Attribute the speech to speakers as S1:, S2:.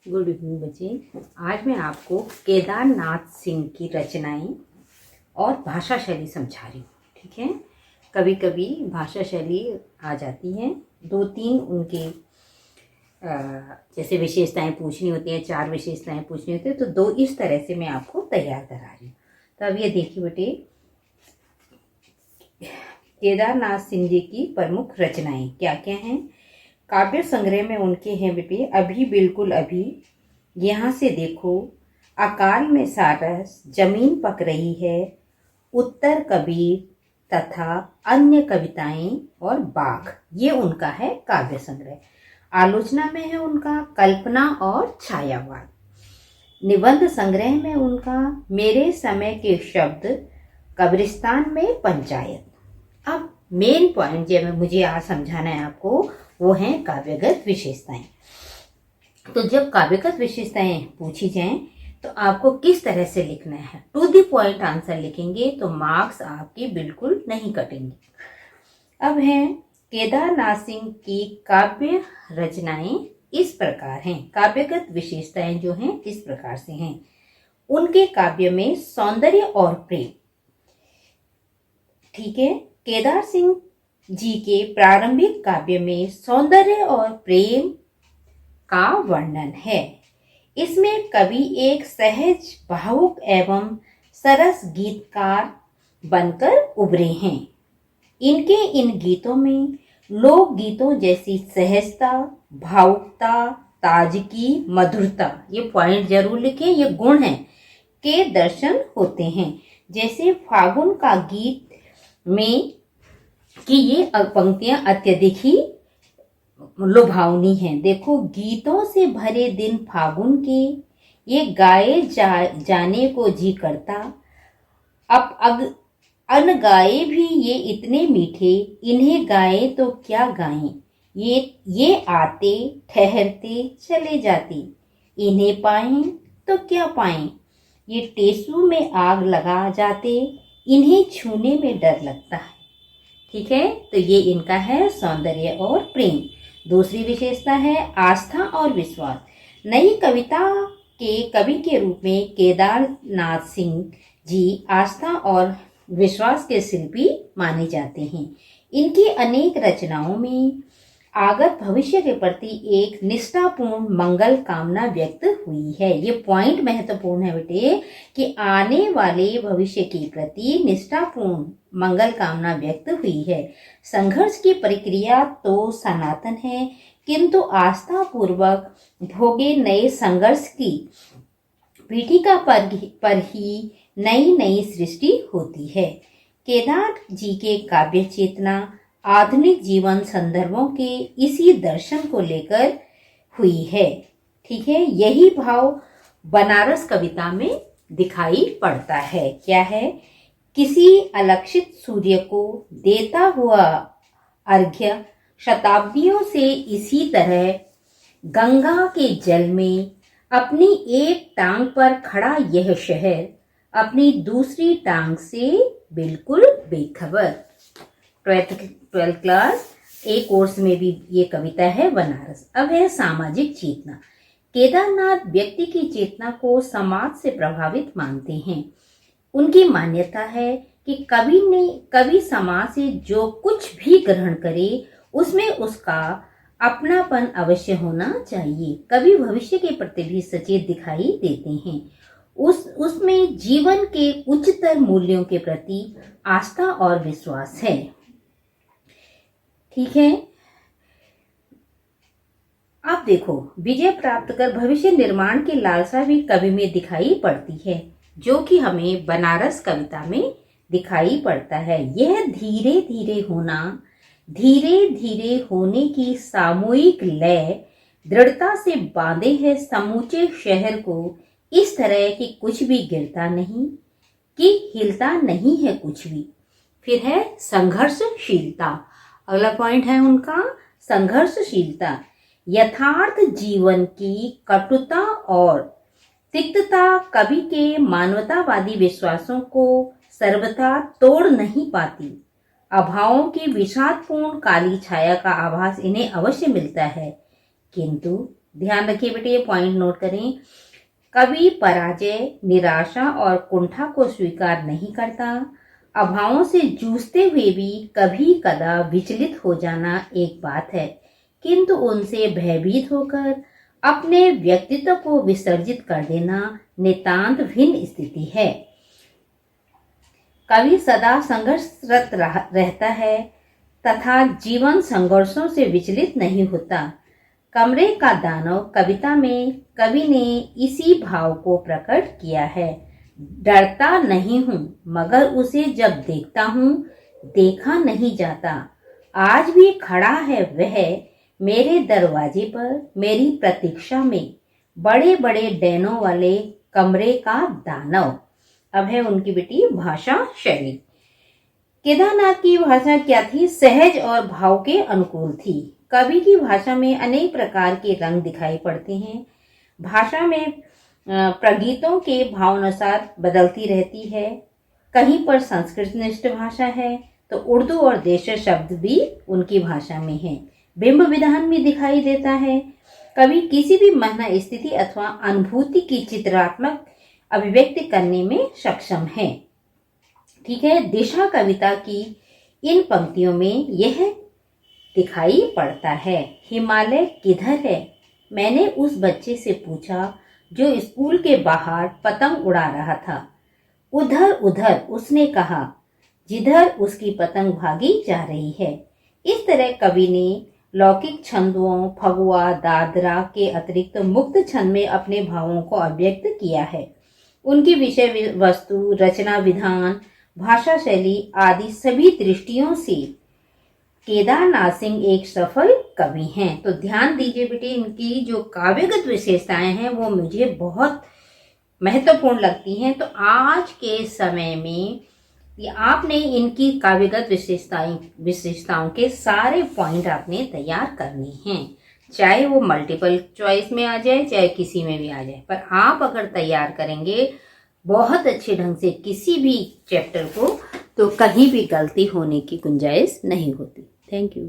S1: Good evening बच्चे। आज मैं आपको केदारनाथ सिंह की रचनाएं और भाषा शैली समझा रही हूँ। ठीक है, कभी कभी भाषा शैली आ जाती है, 2-3 उनके जैसे विशेषताएं पूछनी होती हैं, 4 विशेषताएं पूछनी होती है, तो 2 इस तरह से मैं आपको तैयार करा रही हूँ। तो अब ये देखिए बेटे, केदारनाथ सिंह जी की प्रमुख रचनाएं क्या क्या हैं। काव्य संग्रह में उनके हैं बेटे, अभी बिल्कुल अभी, यहाँ से देखो, अकाल में सारस, जमीन पक रही है, उत्तर कबीर तथा अन्य कविताएं और बाघ, ये उनका है काव्य संग्रह। आलोचना में है उनका कल्पना और छायावाद। निबंध संग्रह में उनका मेरे समय के शब्द, कब्रिस्तान में पंचायत। अब मेन पॉइंट जो मुझे आज समझाना है आपको, वो हैं काव्यगत विशेषताएं। तो जब काव्यगत विशेषताएं पूछी जाएं तो आपको किस तरह से लिखना है, टू द पॉइंट आंसर लिखेंगे तो मार्क्स आपके बिल्कुल नहीं कटेंगे। अब हैं केदारनाथ सिंह की काव्य रचनाएं इस प्रकार हैं। काव्यगत विशेषताएं जो हैं इस प्रकार से हैं। उनके काव्य में सौंदर्य और प्रेम। ठीक है, केदार सिंह जी के प्रारंभिक काव्य में सौंदर्य और प्रेम का वर्णन है। इसमें कवि एक सहज, भावुक एवं सरस गीतकार बनकर उभरे हैं। इनके इन गीतों में लोक गीतों जैसी सहजता, भावुकता, ताजगी, मधुरता, ये पॉइंट जरूर लिखें, ये गुण हैं, के दर्शन होते हैं। जैसे फागुन का गीत में कि ये पंक्तियां अत्यधिक ही लुभावनी हैं। देखो, गीतों से भरे दिन फागुन के, ये गाए जाने को जी करता, अब अनगाए भी ये इतने मीठे, इन्हें गाए तो क्या गाएं, ये आते ठहरते चले जाते, इन्हें पाएं तो क्या पाएं, ये टेसू में आग लगा जाते, इन्हें छूने में डर लगता है। ठीक है, तो ये इनका है सौंदर्य और प्रेम। दूसरी विशेषता है आस्था और विश्वास। नई कविता के कवि के रूप में केदारनाथ सिंह जी आस्था और विश्वास के शिल्पी माने जाते हैं। इनकी अनेक रचनाओं में आगत भविष्य के प्रति एक निष्ठापूर्ण मंगल कामना व्यक्त हुई है। ये पॉइंट महत्वपूर्ण है बेटे, कि आने वाले भविष्य के प्रति निष्ठापूर्ण मंगल कामना व्यक्त हुई है। संघर्ष की प्रक्रिया तो सनातन है, किंतु आस्था पूर्वक भोगे नए संघर्ष की पीठिका पर ही नई नई सृष्टि होती है। केदार जी के काव्य चेतना आधुनिक जीवन संदर्भों के इसी दर्शन को लेकर हुई है। ठीक है, यही भाव बनारस कविता में दिखाई पड़ता है। क्या है? किसी अलक्षित सूर्य को देता हुआ अर्घ्य, शताब्दियों से इसी तरह गंगा के जल में अपनी एक टांग पर खड़ा यह शहर अपनी दूसरी टांग से बिल्कुल बेखबर। 12th क्लास ए कोर्स में भी ये कविता है बनारस। अब है सामाजिक चेतना। केदारनाथ व्यक्ति की चेतना को समाज से प्रभावित मानते हैं। उनकी मान्यता है कि कवि समाज से जो कुछ भी ग्रहण करे उसमें उसका अपनापन अवश्य होना चाहिए। कवि भविष्य के प्रति भी सचेत दिखाई देते हैं। उसमें जीवन के उच्चतर मूल्यों के प्रति आस्था और विश्वास है। ठीक है, अब देखो, विजय प्राप्त कर भविष्य निर्माण की लालसा भी कवि में दिखाई पड़ती है, जो कि हमें बनारस कविता में दिखाई पड़ता है। यह धीरे धीरे होने की सामूहिक लय दृढ़ता से बांधे है समूचे शहर को, इस तरह कि कुछ भी गिरता नहीं, कि हिलता नहीं है कुछ भी। फिर है संघर्षशीलता। अगला पॉइंट है उनका संघर्षशीलता। यथार्थ जीवन की कटुता और तिक्तता कवि के मानवतावादी विश्वासों को सर्वथा तोड़ नहीं पाती। अभावों की विषादपूर्ण काली छाया का आभास इन्हें अवश्य मिलता है, किंतु ध्यान रखिए बेटे, ये पॉइंट नोट करें। कवि पराजय, निराशा और कुंठा को स्वीकार नहीं करता। अभावों से जूझते हुए भी कभी कदा विचलित हो जाना एक बात है, किंतु उनसे भयभीत होकर अपने व्यक्तित्व को विसर्जित कर देना नितांत भिन्न स्थिति है। कवि सदा संघर्षरत रहता है तथा जीवन संघर्षों से विचलित नहीं होता। कमरे का दानव कविता में कवि ने इसी भाव को प्रकट किया है। डरता नहीं हूं, मगर उसे जब देखता हूं देखा नहीं जाता। आज भी खड़ा है वह मेरे दरवाजे पर मेरी प्रतीक्षा में, बड़े बड़े डैनों वाले कमरे का दानव। अब है उनकी बेटी भाषा शैली। केदारनाथ की भाषा क्या थी? सहज और भाव के अनुकूल थी। कवि की भाषा में अनेक प्रकार के रंग दिखाई पड़ते हैं। भाषा में प्रगीतों के भावानुसार बदलती रहती है। कहीं पर संस्कृत निष्ठ भाषा है तो उर्दू और देशी शब्द भी उनकी भाषा में है। बिंब विधान में दिखाई देता है। कवि किसी भी मन स्थिति अथवा अनुभूति की चित्रात्मक अभिव्यक्ति करने में सक्षम है। ठीक है, दिशा कविता की इन पंक्तियों में यह दिखाई पड़ता है। हिमालय किधर है? मैंने उस बच्चे से पूछा जो स्कूल के बाहर पतंग उड़ा रहा था। उधर उधर, उसने कहा, जिधर उसकी पतंग भागी जा रही है। इस तरह कवि ने लौकिक छंदों, फगुआ, दादरा के अतिरिक्त मुक्त छंद में अपने भावों को अभिव्यक्त किया है। उनकी विषय वस्तु, रचना विधान, भाषा शैली आदि सभी दृष्टियों से केदारनाथ सिंह एक सफल कवि हैं। तो ध्यान दीजिए बेटे, इनकी जो काव्यगत विशेषताएं हैं वो मुझे बहुत महत्वपूर्ण लगती हैं। तो आज के समय में आपने इनकी काव्यगत विशेषताओं के सारे पॉइंट आपने तैयार करने हैं, चाहे वो मल्टीपल चॉइस में आ जाए चाहे किसी में भी आ जाए। पर आप अगर तैयार करेंगे बहुत अच्छे ढंग से किसी भी चैप्टर को, तो कहीं भी गलती होने की गुंजाइश नहीं होती। Thank you.